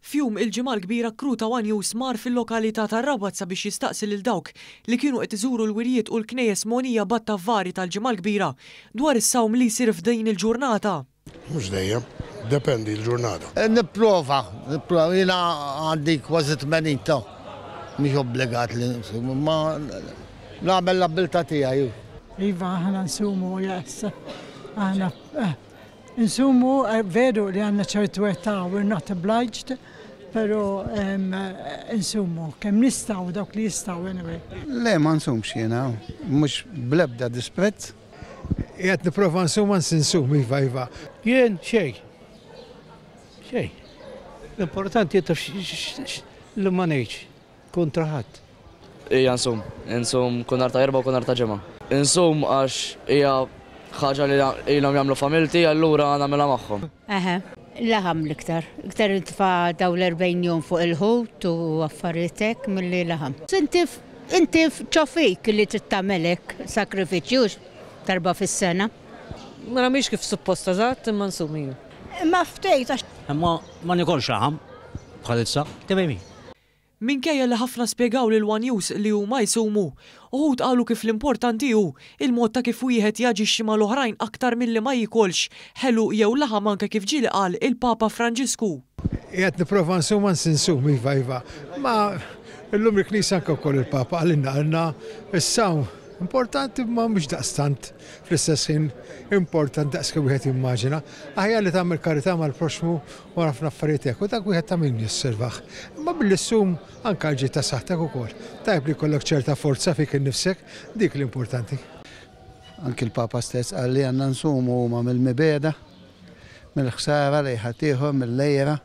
Fjum il-ġimgħa l-kbira Kru ta' One Use mar fil-lokalità ta' Rabat sabiex jistaqsi lil dawk li kienu qed iżuru l-wirjiet u l-knejjes Monija Battavari tal-ġimgħa l-kbira dwar is-sawm li jsir f'din il-ġurnata. Mhux dejjem, dependi l-ġurnata. Nipprova, jiena għandi kważi 80 ta' mhix obbligat li nsumu, ma nagħmel l-abilità tiegħi. Iva, aħna nsumu jess. Aħna nsumu veru li għandna ċertu età, we're not obliged, pero nsumu kemm nistgħu dawk li jistgħu anyway. Le ma nsumx jiena, mhux bl-ebda dispett. Qiegħed nipprova nsum nsum iva. Jien xejn. L-importanti li ma ngħidx kontra ħadd. Ija nsum kun nhar ta' erba' u kun nhar ta' ġimgħa. Insum għax hija ħaġa li ilhom jagħmlu familti allura nagħmilha magħhom. Laħam l-iktar. Iktar intfa' daw l-40 jum fuq il-ħut u affarijiet milli laħam. Inti ċofik li trid tagħmelek sakrifiċċju darba fis-sena. Ma nagħmilx kif supposta żgħat imma nsum jien. Ma ftejt għax. Imma ma nikolx laħam bħalissa, tebejmi. Minkejja li ħafna spjegaw lil One Use li huma jsumu, uħud qalu kif l-importanti hu il-mod ta' kif wieħed jaġixxi mal-oħrajn aktar milli ma jikolx ħelu jew laħam anke kif ġieli qal il-Papa Franġisku. Qiegħed nipprova nsum nsum iva. Ma llum il-Knisja anke wkoll il-Papa għalna is-sawm importanti ma mhux daqstant fl-istess ħin importanti daqs kemm wieħed jimmaġina. Aħjar li tagħmel karità mal-proxmu u ħafna affarijiet hekk u dak wieħed tagħmel jisservaħ. Imma bil-issum anke ġi ta' saħtek ukoll. Tajb li jkollok ċerta forza fik innifsek, dik l-importanti. Anki l-Papa stess qal li għandna nsumu huma mill-mibeda, mill-ħsara li ħaddieħor mill-lejra.